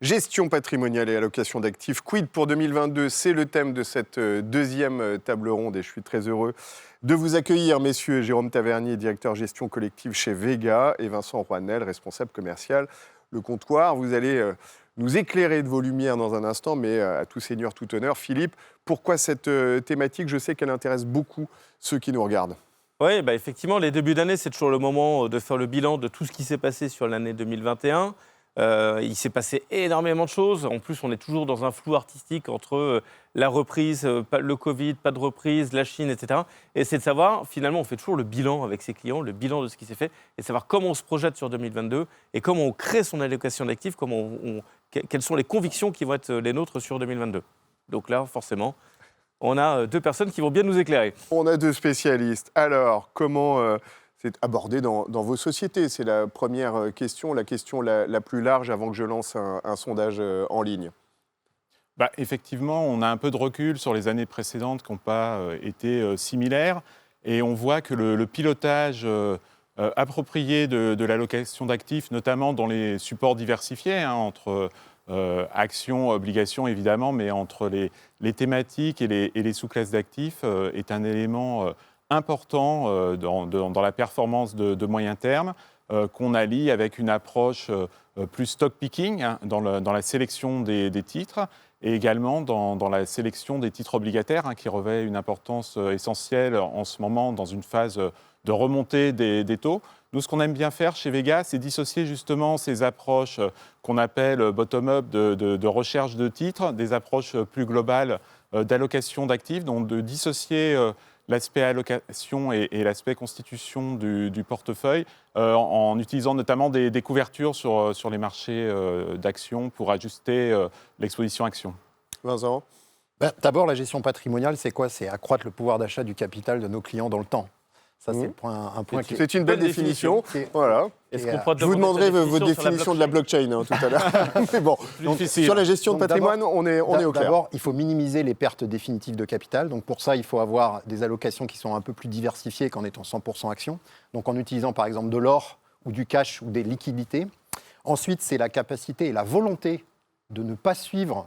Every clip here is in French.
Gestion patrimoniale et allocation d'actifs, quid pour 2022? C'est le thème de cette deuxième table ronde et je suis très heureux de vous accueillir, messieurs. Jérôme Tavernier, directeur gestion collective chez Vega, et Vincent Roinel, responsable commercial Le Comptoir. Vous allez nous éclairer de vos lumières dans un instant, mais à tout seigneur, tout honneur. Philippe, pourquoi cette thématique? Je sais qu'elle intéresse beaucoup ceux qui nous regardent. Oui, effectivement, les débuts d'année, c'est toujours le moment de faire le bilan de tout ce qui s'est passé sur l'année 2021. Il s'est passé énormément de choses. En plus, on est toujours dans un flou artistique entre la reprise, le Covid, pas de reprise, la Chine, etc. Et c'est de savoir, finalement, on fait toujours le bilan avec ses clients, le bilan de ce qui s'est fait, et savoir comment on se projette sur 2022 et comment on crée son allocation d'actifs, quelles sont les convictions qui vont être les nôtres sur 2022. Donc là, forcément, on a deux personnes qui vont bien nous éclairer. On a deux spécialistes. Alors, comment c'est abordé dans vos sociétés? C'est la première question, la question la plus large avant que je lance un sondage en ligne. Effectivement, on a un peu de recul sur les années précédentes qui n'ont pas été similaires. Et on voit que le pilotage approprié de l'allocation d'actifs, notamment dans les supports diversifiés, entre actions, obligations évidemment, mais entre les thématiques et les sous-classes d'actifs, est un élément important dans la performance de moyen terme, qu'on allie avec une approche plus stock picking dans la sélection des titres et également dans la sélection des titres obligataires qui revêt une importance essentielle en ce moment dans une phase de remontée des taux. Nous, ce qu'on aime bien faire chez Vega, c'est dissocier justement ces approches qu'on appelle bottom-up de recherche de titres, des approches plus globales d'allocation d'actifs, donc de dissocier l'aspect allocation et l'aspect constitution du portefeuille en utilisant notamment des couvertures sur les marchés d'actions pour ajuster l'exposition action. Vincent? D'abord, la gestion patrimoniale, c'est quoi? C'est accroître le pouvoir d'achat du capital de nos clients dans le temps. Ça, c'est un point qui est... C'est une belle définition. Voilà. Je vous demanderai votre définition de la blockchain tout à l'heure. Mais bon, donc, sur la gestion de patrimoine, on est au clair. D'abord, il faut minimiser les pertes définitives de capital. Donc pour ça, il faut avoir des allocations qui sont un peu plus diversifiées qu'en étant 100% actions. Donc en utilisant par exemple de l'or ou du cash ou des liquidités. Ensuite, c'est la capacité et la volonté de ne pas suivre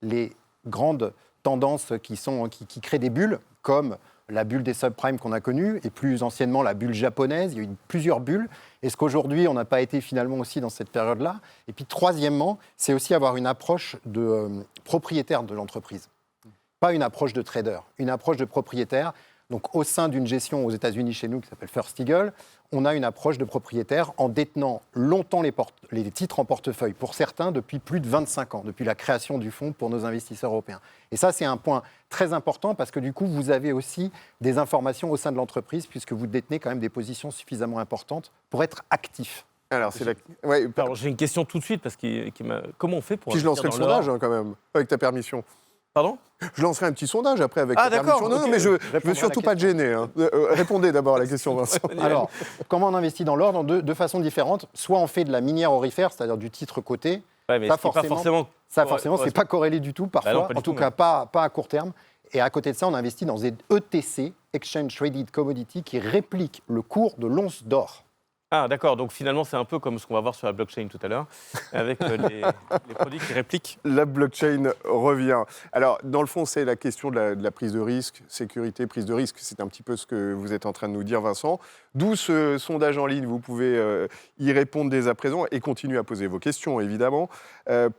les grandes tendances qui créent des bulles, comme la bulle des subprimes qu'on a connue, et plus anciennement la bulle japonaise. Il y a eu plusieurs bulles. Est-ce qu'aujourd'hui, on n'a pas été finalement aussi dans cette période-là? Et puis troisièmement, c'est aussi avoir une approche de propriétaire de l'entreprise. Pas une approche de trader, une approche de propriétaire. Donc au sein d'une gestion aux États-Unis chez nous qui s'appelle First Eagle, on a une approche de propriétaire en détenant longtemps les titres en portefeuille, pour certains depuis plus de 25 ans, depuis la création du fonds pour nos investisseurs européens. Et ça, c'est un point très important parce que du coup, vous avez aussi des informations au sein de l'entreprise puisque vous détenez quand même des positions suffisamment importantes pour être actif. Alors, Alors, j'ai une question tout de suite parce comment on fait pour... Puis je lancerai le sondage quand même, avec ta permission. Pardon? Je lancerai un petit sondage après avec ta permission. Non, mais je ne veux surtout pas te gêner. Répondez d'abord à la question, Vincent. Alors, comment on investit dans l'or? De façon différente. Soit on fait de la minière aurifère, c'est-à-dire du titre coté. Ouais, mais ça, forcément, c'est pas corrélé du tout, parfois. Non, en tout cas, pas à court terme. Et à côté de ça, on investit dans des ETC, Exchange Traded Commodity, qui répliquent le cours de l'once d'or. Ah, d'accord. Donc finalement, c'est un peu comme ce qu'on va voir sur la blockchain tout à l'heure, avec les produits qui répliquent. La blockchain revient. Alors, dans le fond, c'est la question de la prise de risque, sécurité, prise de risque. C'est un petit peu ce que vous êtes en train de nous dire, Vincent. D'où ce sondage en ligne. Vous pouvez y répondre dès à présent et continuer à poser vos questions, évidemment.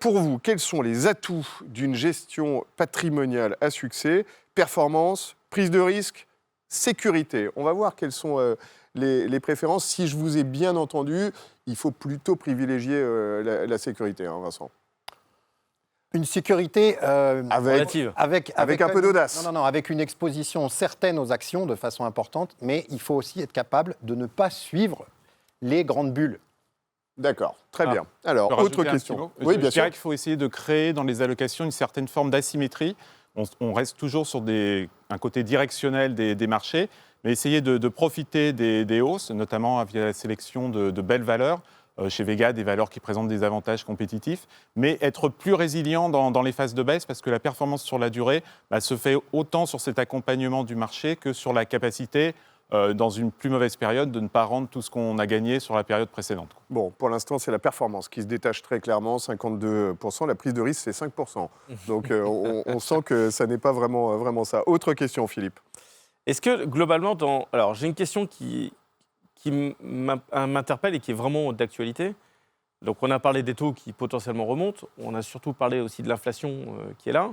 Pour vous, quels sont les atouts d'une gestion patrimoniale à succès? Performance, prise de risque, sécurité. On va voir quels sont... Les préférences, si je vous ai bien entendu, il faut plutôt privilégier la sécurité, Vincent. Une sécurité relative. Avec un peu d'audace. Non, avec une exposition certaine aux actions de façon importante, mais il faut aussi être capable de ne pas suivre les grandes bulles. D'accord, très bien. Alors, autre question. Oui, bien sûr. Je dirais qu'il faut essayer de créer dans les allocations une certaine forme d'asymétrie. On reste toujours sur un côté directionnel des marchés, mais essayer de profiter des hausses, notamment via la sélection de belles valeurs. Chez Vega, des valeurs qui présentent des avantages compétitifs, mais être plus résilient dans les phases de baisse, parce que la performance sur la durée se fait autant sur cet accompagnement du marché que sur la capacité dans une plus mauvaise période, de ne pas rendre tout ce qu'on a gagné sur la période précédente. Bon, pour l'instant, c'est la performance qui se détache très clairement, 52%. La prise de risque, c'est 5%. Donc, on sent que ça n'est pas vraiment ça. Autre question, Philippe. Est-ce que globalement, alors j'ai une question qui m'interpelle et qui est vraiment d'actualité. Donc on a parlé des taux qui potentiellement remontent, on a surtout parlé aussi de l'inflation qui est là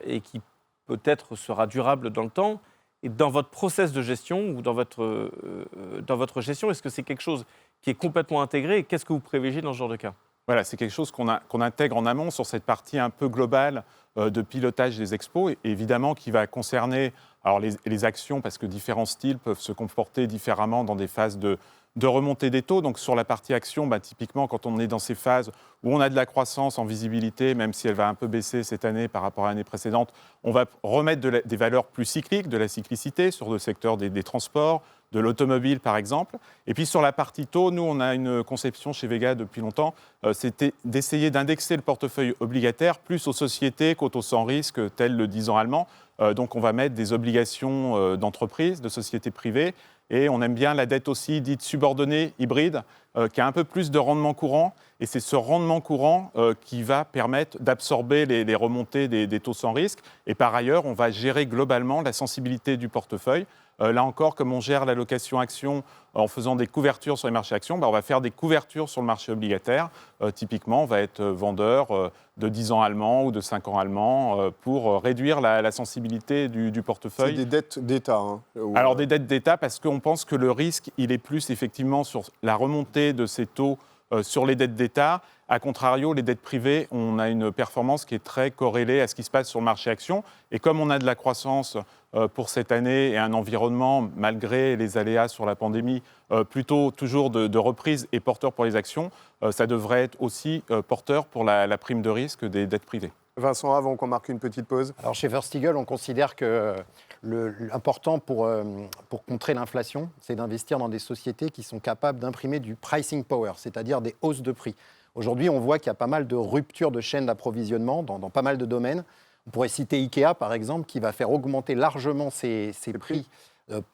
et qui peut-être sera durable dans le temps. Et dans votre process de gestion ou dans votre gestion, est-ce que c'est quelque chose qui est complètement intégré et qu'est-ce que vous privilégiez dans ce genre de cas ? Voilà, c'est quelque chose qu'on intègre en amont sur cette partie un peu globale de pilotage des expos, et évidemment qui va concerner alors les actions, parce que différents styles peuvent se comporter différemment dans des phases de remontée des taux. Donc sur la partie action, typiquement quand on est dans ces phases où on a de la croissance en visibilité, même si elle va un peu baisser cette année par rapport à l'année précédente, on va remettre des valeurs plus cycliques, de la cyclicité sur le secteur des transports, de l'automobile par exemple. Et puis sur la partie taux, nous on a une conception chez Vega depuis longtemps, c'était d'essayer d'indexer le portefeuille obligataire plus aux sociétés qu'aux taux sans risque, tel le 10 ans allemand. Donc on va mettre des obligations d'entreprise, de sociétés privées, et on aime bien la dette aussi dite subordonnée, hybride, qui a un peu plus de rendement courant, et c'est ce rendement courant qui va permettre d'absorber les remontées des taux sans risque. Et par ailleurs, on va gérer globalement la sensibilité du portefeuille. Là encore, comme on gère l'allocation action en faisant des couvertures sur les marchés actions, on va faire des couvertures sur le marché obligataire. Typiquement, on va être vendeur de 10 ans allemand ou de 5 ans allemand pour réduire la sensibilité du portefeuille. C'est des dettes d'État. Alors des dettes d'État, parce qu'on pense que le risque, il est plus effectivement sur la remontée de ces taux sur les dettes d'État. A contrario, les dettes privées, on a une performance qui est très corrélée à ce qui se passe sur le marché action. Et comme on a de la croissance pour cette année et un environnement, malgré les aléas sur la pandémie, plutôt toujours de reprise et porteur pour les actions, ça devrait être aussi porteur pour la prime de risque des dettes privées. Vincent, avant qu'on marque une petite pause. Alors chez First Eagle, on considère que l'important pour contrer l'inflation, c'est d'investir dans des sociétés qui sont capables d'imprimer du pricing power, c'est-à-dire des hausses de prix. Aujourd'hui, on voit qu'il y a pas mal de ruptures de chaînes d'approvisionnement dans pas mal de domaines. On pourrait citer Ikea, par exemple, qui va faire augmenter largement ses prix,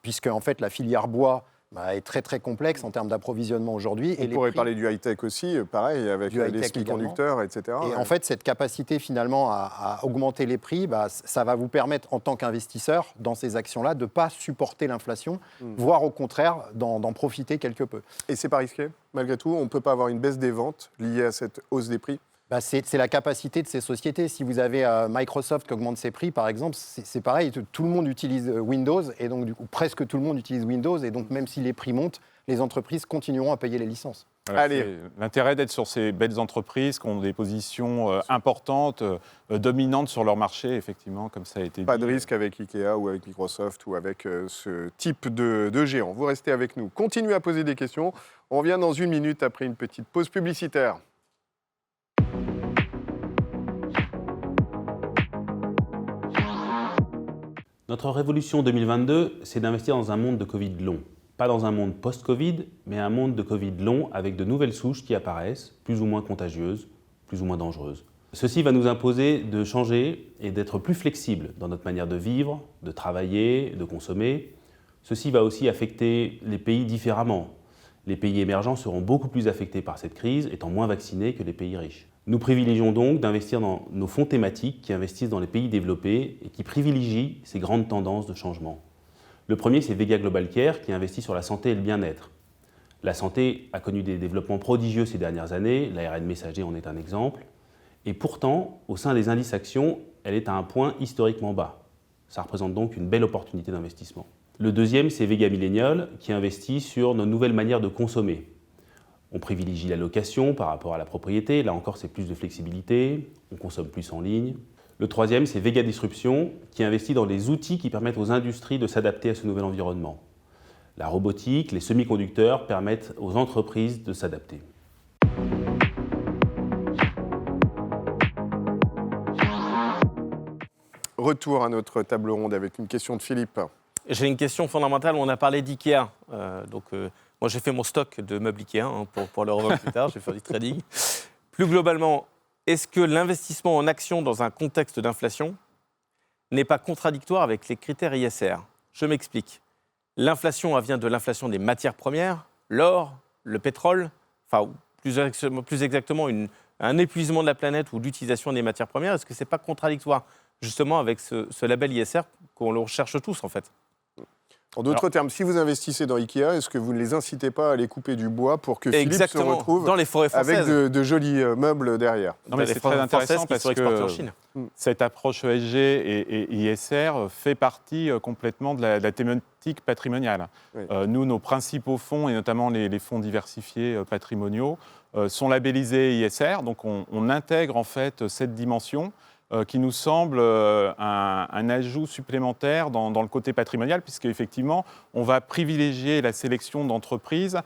puisque en fait, la filière bois est très, très complexe en termes d'approvisionnement aujourd'hui. On pourrait parler du high-tech aussi, pareil, avec les semi-conducteurs, etc. Et en fait, cette capacité, finalement, à augmenter les prix, ça va vous permettre, en tant qu'investisseur, dans ces actions-là, de ne pas supporter l'inflation, voire au contraire, d'en profiter quelque peu. Et c'est pas risqué, malgré tout? On ne peut pas avoir une baisse des ventes liée à cette hausse des prix? C'est la capacité de ces sociétés. Si vous avez Microsoft qui augmente ses prix, par exemple, c'est pareil, tout le monde utilise Windows, et donc du coup, presque tout le monde utilise Windows, et donc même si les prix montent, les entreprises continueront à payer les licences. Voilà, allez. L'intérêt d'être sur ces belles entreprises qui ont des positions importantes, dominantes sur leur marché, effectivement, comme ça a été dit. Pas de risque avec Ikea ou avec Microsoft ou avec ce type de géant. Vous restez avec nous. Continuez à poser des questions. On revient dans une minute après une petite pause publicitaire. Notre révolution 2022, c'est d'investir dans un monde de Covid long. Pas dans un monde post-Covid, mais un monde de Covid long avec de nouvelles souches qui apparaissent, plus ou moins contagieuses, plus ou moins dangereuses. Ceci va nous imposer de changer et d'être plus flexibles dans notre manière de vivre, de travailler, de consommer. Ceci va aussi affecter les pays différemment. Les pays émergents seront beaucoup plus affectés par cette crise, étant moins vaccinés que les pays riches. Nous privilégions donc d'investir dans nos fonds thématiques qui investissent dans les pays développés et qui privilégient ces grandes tendances de changement. Le premier, c'est Vega Global Care qui investit sur la santé et le bien-être. La santé a connu des développements prodigieux ces dernières années, l'ARN messager en est un exemple, et pourtant, au sein des indices actions, elle est à un point historiquement bas. Ça représente donc une belle opportunité d'investissement. Le deuxième, c'est Vega Millennial qui investit sur nos nouvelles manières de consommer. On privilégie la location par rapport à la propriété, là encore c'est plus de flexibilité, on consomme plus en ligne. Le troisième, c'est Vega Disruption, qui investit dans les outils qui permettent aux industries de s'adapter à ce nouvel environnement. La robotique, les semi-conducteurs permettent aux entreprises de s'adapter. Retour à notre table ronde avec une question de Philippe. J'ai une question fondamentale. On a parlé d'IKEA. Moi, j'ai fait mon stock de meubles IKEA pour le revendre plus tard. J'ai fait du trading. Plus globalement, est-ce que l'investissement en actions dans un contexte d'inflation n'est pas contradictoire avec les critères ISR? Je m'explique. L'inflation, elle vient de l'inflation des matières premières, l'or, le pétrole, enfin, plus exactement, un épuisement de la planète ou l'utilisation des matières premières. Est-ce que ce n'est pas contradictoire, justement, avec ce label ISR qu'on le recherche tous, en fait? En d'autres termes, si vous investissez dans Ikea, est-ce que vous ne les incitez pas à aller couper du bois pour que Philippe se retrouve dans les forêts françaises, avec de jolis meubles derrière? Non, mais c'est très intéressant parce que cette approche ESG et ISR fait partie complètement de la thématique patrimoniale. Oui. Nous, nos principaux fonds, et notamment les fonds diversifiés patrimoniaux, sont labellisés ISR, donc on intègre en fait cette dimension qui nous semble un ajout supplémentaire dans le côté patrimonial, puisqu'effectivement, on va privilégier la sélection d'entreprises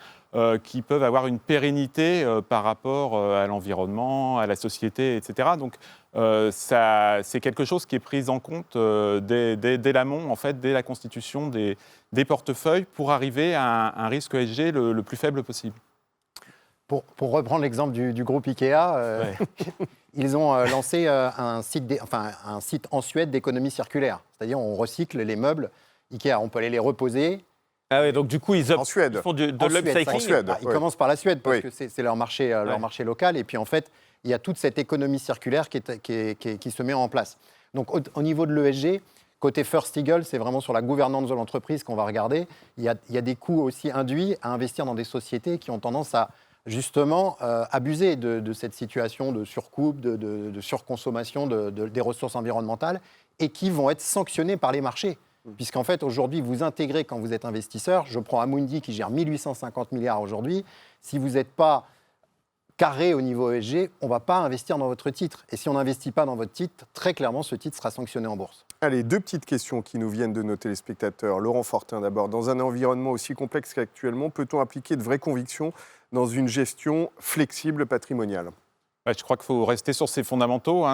qui peuvent avoir une pérennité par rapport à l'environnement, à la société, etc. Donc, c'est quelque chose qui est pris en compte dès l'amont, en fait, dès la constitution des portefeuilles, pour arriver à un risque ESG le plus faible possible. Pour reprendre l'exemple du groupe Ikea, ils ont lancé un site en Suède d'économie circulaire. C'est-à-dire on recycle les meubles Ikea, on peut aller les reposer. Ah oui, donc du coup, ils font de l'upcycling. En Suède, Ils commencent par la Suède parce Oui. que c'est leur marché local. Et puis en fait, il y a toute cette économie circulaire qui se met en place. Donc au niveau de l'ESG, côté First Eagle, c'est vraiment sur la gouvernance de l'entreprise qu'on va regarder. Il y a des coûts aussi induits à investir dans des sociétés qui ont tendance à justement abuser de cette situation de surcoupe, de surconsommation des ressources environnementales et qui vont être sanctionnés par les marchés. Puisqu'en fait, aujourd'hui, vous intégrez, quand vous êtes investisseur, je prends Amundi qui gère 1850 milliards aujourd'hui, si vous n'êtes pas carré au niveau ESG, on ne va pas investir dans votre titre. Et si on n'investit pas dans votre titre, très clairement, ce titre sera sanctionné en bourse. Allez, deux petites questions qui nous viennent de nos téléspectateurs. Laurent Fortin d'abord. Dans un environnement aussi complexe qu'actuellement, peut-on appliquer de vraies convictions dans une gestion flexible patrimoniale? Je crois qu'il faut rester sur ses fondamentaux.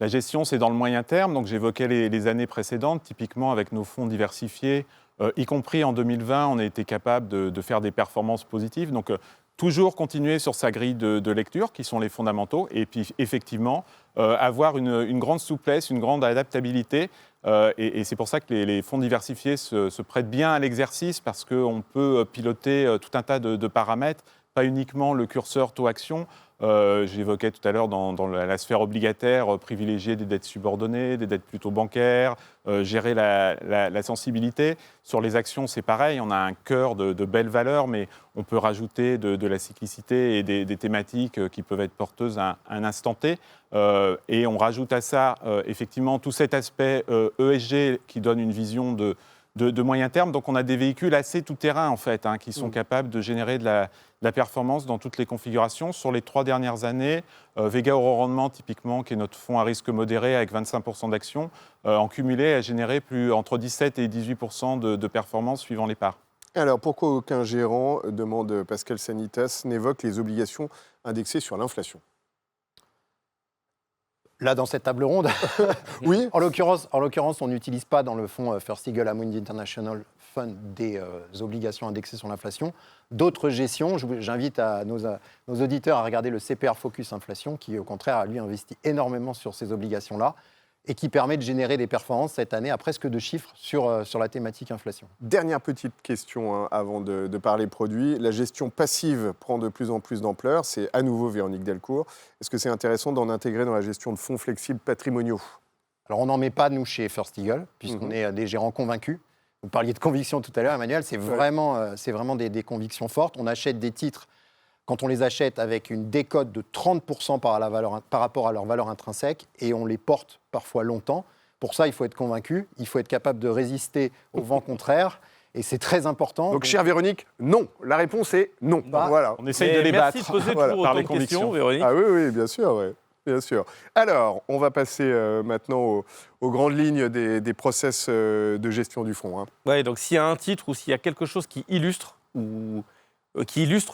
La gestion, c'est dans le moyen terme. Donc, j'évoquais les années précédentes, typiquement avec nos fonds diversifiés, y compris en 2020, on a été capable de faire des performances positives. Donc, toujours continuer sur sa grille de lecture, qui sont les fondamentaux, et puis effectivement, avoir une grande souplesse, une grande adaptabilité. Et c'est pour ça que les fonds diversifiés se prêtent bien à l'exercice, parce qu'on peut piloter tout un tas de paramètres, pas uniquement le curseur taux-action. J'évoquais tout à l'heure dans la sphère obligataire, privilégier des dettes subordonnées, des dettes plutôt bancaires, gérer la sensibilité. Sur les actions, c'est pareil, on a un cœur de belles valeurs, mais on peut rajouter de la cyclicité et des thématiques qui peuvent être porteuses à un instant T. Et on rajoute à ça, effectivement, tout cet aspect ESG qui donne une vision de moyen terme. Donc, on a des véhicules assez tout-terrain, en fait, qui sont capables de générer de la performance dans toutes les configurations. Sur les 3 dernières années, Vega Euro Rendement, typiquement, qui est notre fonds à risque modéré avec 25% d'actions, en cumulé, a généré entre 17 et 18% de performance suivant les parts. Alors, pourquoi aucun gérant, demande Pascal Sanitas, n'évoque les obligations indexées sur l'inflation? Là, dans cette table ronde, Oui. En l'occurrence, on n'utilise pas dans le fonds First Eagle Amundi International Fund des obligations indexées sur l'inflation. D'autres gestions, j'invite nos auditeurs à regarder le CPR Focus Inflation, qui au contraire a lui investi énormément sur ces obligations-là et qui permet de générer des performances cette année à presque 2 chiffres sur la thématique inflation. Dernière petite question avant de parler produits. La gestion passive prend de plus en plus d'ampleur. C'est à nouveau Véronique Delcourt. Est-ce que c'est intéressant d'en intégrer dans la gestion de fonds flexibles patrimoniaux? Alors, on n'en met pas, nous, chez First Eagle, puisqu'on est des gérants convaincus. Vous parliez de conviction tout à l'heure, Emmanuel. C'est vraiment des convictions fortes. On achète des titres, quand on les achète, avec une décote de 30% par rapport à leur valeur intrinsèque, et on les porte parfois longtemps. Pour ça, il faut être convaincu, il faut être capable de résister au vent contraire, et c'est très important. Donc, chère Véronique, non. La réponse est non. Voilà. On essaye de les battre. Merci de poser toujours par autant les de questions, Véronique. Ah oui, bien sûr, ouais. Bien sûr. Alors, on va passer maintenant aux grandes lignes des process de gestion du fonds. Ouais, donc s'il y a un titre ou s'il y a quelque chose qui illustre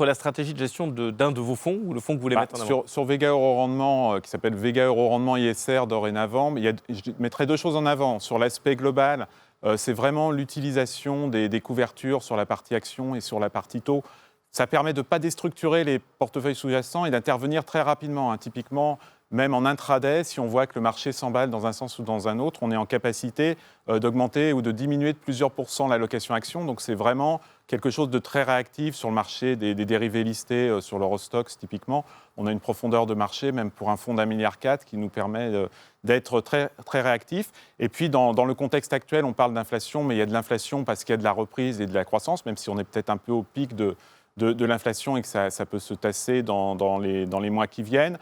la stratégie de gestion d'un de vos fonds ou le fonds que vous voulez mettre en avant. Sur Vega Euro Rendement, qui s'appelle Vega Euro Rendement ISR dorénavant, je mettrai 2 choses en avant. Sur l'aspect global, c'est vraiment l'utilisation des couvertures sur la partie action et sur la partie taux. Ça permet de ne pas déstructurer les portefeuilles sous-jacents et d'intervenir très rapidement. Typiquement, même en intraday, si on voit que le marché s'emballe dans un sens ou dans un autre, on est en capacité d'augmenter ou de diminuer de plusieurs pourcents l'allocation action. Donc c'est vraiment quelque chose de très réactif sur le marché des dérivés listés sur l'Eurostoxx typiquement. On a une profondeur de marché, même pour un fonds d'1,4 milliard, qui nous permet d'être très, très réactif. Et puis dans le contexte actuel, on parle d'inflation, mais il y a de l'inflation parce qu'il y a de la reprise et de la croissance, même si on est peut-être un peu au pic de l'inflation et que ça peut se tasser dans les mois qui viennent.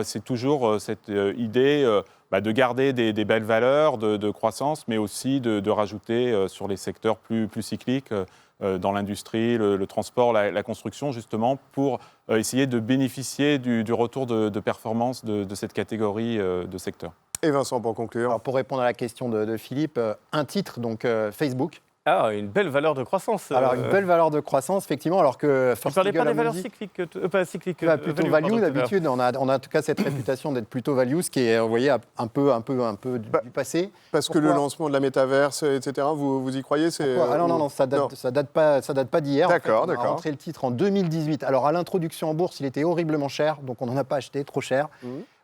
C'est toujours cette idée de garder des belles valeurs de croissance, mais aussi de rajouter sur les secteurs plus cycliques, dans l'industrie, le transport, la construction, justement, pour essayer de bénéficier du retour de performance de cette catégorie de secteurs. Et Vincent, pour conclure. Alors, pour répondre à la question de Philippe, un titre, donc Facebook. Ah, une belle valeur de croissance. Alors, une belle valeur de croissance, effectivement, alors que Tu ne parlais pas des valeurs cycliques, pas cycliques. plutôt value, d'habitude. On a en tout cas cette réputation d'être plutôt value, ce qui est, vous voyez, un peu du passé. Parce que le lancement de la métaverse, etc., vous y croyez non, ça date pas d'hier. D'accord, On a rentré le titre en 2018. Alors, à l'introduction en bourse, il était horriblement cher, donc on n'en a pas acheté, trop cher.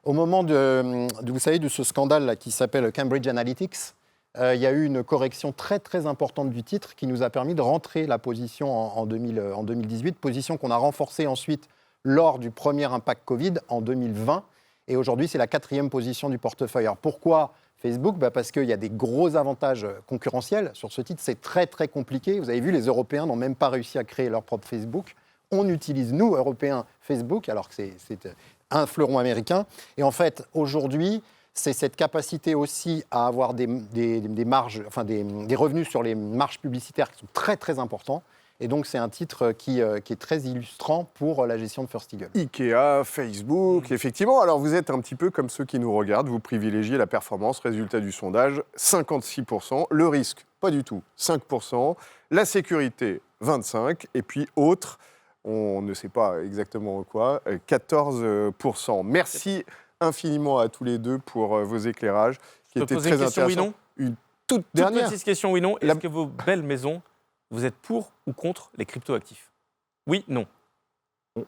Au moment vous savez, de ce scandale là, qui s'appelle Cambridge Analytics, il y a eu une correction très très importante du titre qui nous a permis de rentrer la position en 2018, position qu'on a renforcée ensuite lors du premier impact Covid en 2020. Et aujourd'hui, c'est la 4e position du portefeuille. Alors pourquoi Facebook ? Parce qu'il y a des gros avantages concurrentiels sur ce titre. C'est très très compliqué. Vous avez vu, les Européens n'ont même pas réussi à créer leur propre Facebook. On utilise, nous, Européens, Facebook, alors que c'est un fleuron américain. Et en fait, aujourd'hui, c'est cette capacité aussi à avoir des marges, enfin des revenus sur les marges publicitaires qui sont très très importants. Et donc c'est un titre qui est très illustrant pour la gestion de First Eagle. Ikea, Facebook, effectivement. Alors vous êtes un petit peu comme ceux qui nous regardent, vous privilégiez la performance, résultat du sondage, 56%, le risque, pas du tout, 5%, la sécurité, 25%, et puis autres, on ne sait pas exactement quoi, 14%. Merci infiniment à tous les deux pour vos éclairages qui étaient très intéressants. Oui, non Une toute dernière petite question, oui, non. Est-ce que vos belles maisons, vous êtes pour ou contre les cryptoactifs ? Oui, non.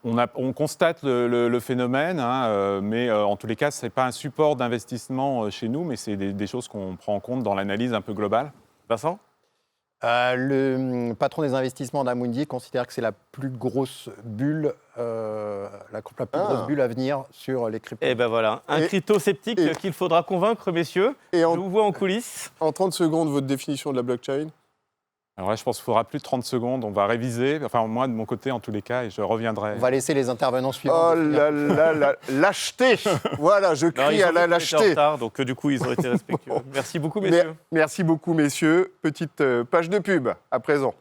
On constate le phénomène, mais en tous les cas, ce n'est pas un support d'investissement chez nous, mais c'est des choses qu'on prend en compte dans l'analyse un peu globale. Vincent ? Le patron des investissements d'Amundi considère que c'est la plus grosse bulle, grosse bulle à venir sur les cryptos. Et ben voilà, un crypto-sceptique qu'il faudra convaincre, messieurs. Je vous vois en coulisses. En 30 secondes, votre définition de la blockchain ? Alors là, je pense qu'il faudra plus de 30 secondes. On va réviser, enfin moi de mon côté en tous les cas, et je reviendrai. On va laisser les intervenants suivants. Oh là là, lâcheté. Voilà, je crie à la lâcheté. Ils étaient en retard, donc du coup, ils ont été respectueux. Merci beaucoup, messieurs. Merci beaucoup, messieurs. Petite page de pub à présent.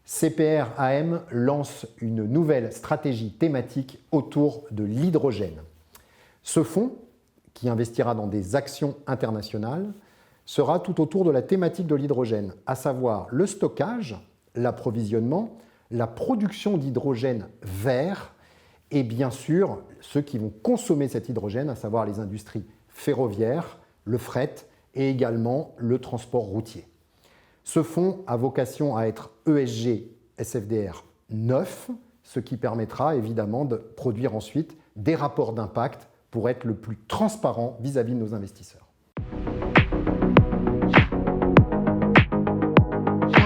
CPR AM lance une nouvelle stratégie thématique autour de l'hydrogène. Ce fonds, qui investira dans des actions internationales, sera tout autour de la thématique de l'hydrogène, à savoir le stockage, l'approvisionnement, la production d'hydrogène vert et bien sûr ceux qui vont consommer cet hydrogène, à savoir les industries ferroviaires, le fret et également le transport routier. Ce fonds a vocation à être ESG SFDR 9, ce qui permettra évidemment de produire ensuite des rapports d'impact pour être le plus transparent vis-à-vis de nos investisseurs.